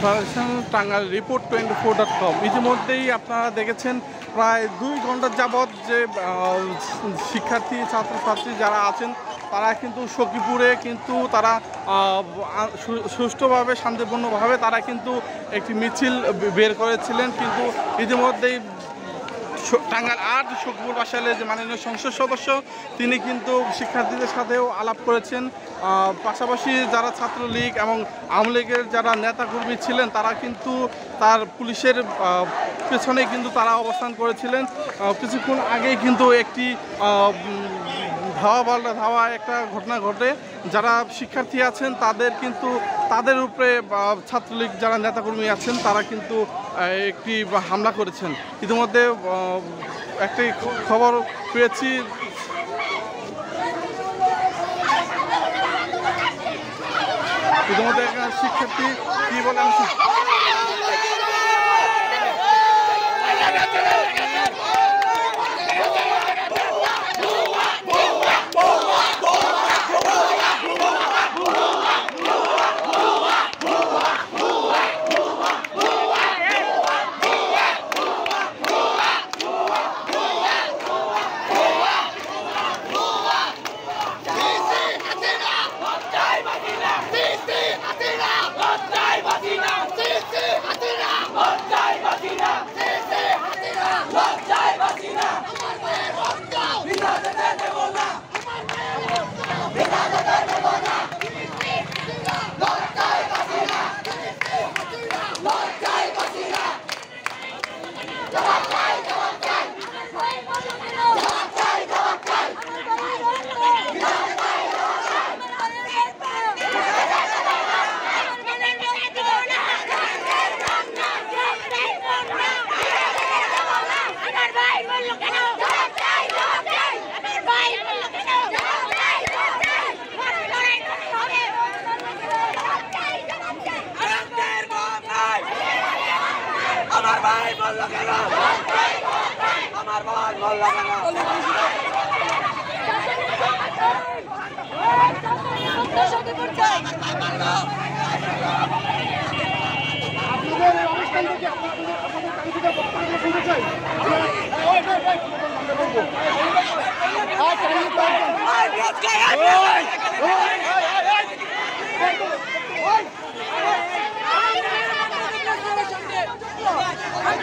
Information Tangail report 24.com। ইতিমধ্যেই আপনারা দেখেছেন প্রায় 2 ঘন্টা যাবৎ যে শিক্ষার্থী ছাত্রছাত্রী যারা আছেন তারা কিন্তু সখীপুরে কিন্তু তারা সুষ্ঠুভাবে শান্তিপূর্ণভাবে তারা কিন্তু একটি মিছিল বের করেছিলেন, কিন্তু ইতিমধ্যেই টাঙ্গাইল ৮ সখীপুর বাসাইলের যে মাননীয় সংসদ সদস্য তিনি কিন্তু শিক্ষার্থীদের সাথেও আলাপ করেছেন। পাশাপাশি যারা ছাত্রলীগ এবং আওয়ামী লীগের যারা নেতাকর্মী ছিলেন তারা কিন্তু তার পুলিশের পেছনে কিন্তু তারা অবস্থান করেছিলেন। কিছুক্ষণ আগেই কিন্তু একটি ধাওয়া একটা ঘটনা ঘটে, যারা শিক্ষার্থী আছেন তাদের উপরে ছাত্রলীগ যারা নেতাকর্মী আছেন তারা কিন্তু একটি হামলা করেছেন। ইতিমধ্যে একটি খবর পেয়েছি ইতিমধ্যে শিক্ষার্থী কি বলে আমার ভাই বললো কেন, আমার ভাই বললো কেন।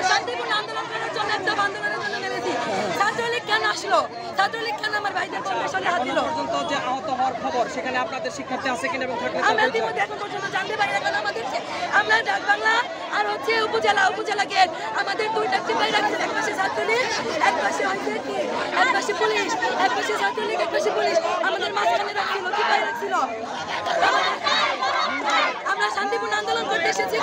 শান্তিপূর্ণ আন্দোলন করার জন্য একটা আন্দোলনের জন্য নেমেছি। ছাত্রলীগ কেন আসলো? ছাত্রলীগ কেন আমার ভাইদের কর্মসূচিতে হাত দিল? পর্যন্ত যে আহত হওয়ার খবর, সেখানে আপনাদের শিক্ষার্থী আছে কিনা এবং থাকলে আমরা এখন পর্যন্ত জানতে পারি না। কেন আমাদের আমরা ডাকবাংলা আর হচ্ছে উপজেলা গেট আমাদের দুইটা চিপাই রাখছে, এক পাশে ছাত্রলীগ, এক পাশে হচ্ছে কি, এক পাশে পুলিশ, এক পাশে ছাত্রলীগ, এক পাশে পুলিশ আমাদের মাঝখানে রাখছিল, চিপাই রাখছিল। আমরা শান্তিপূর্ণ আন্দোলন করতে এসেছি।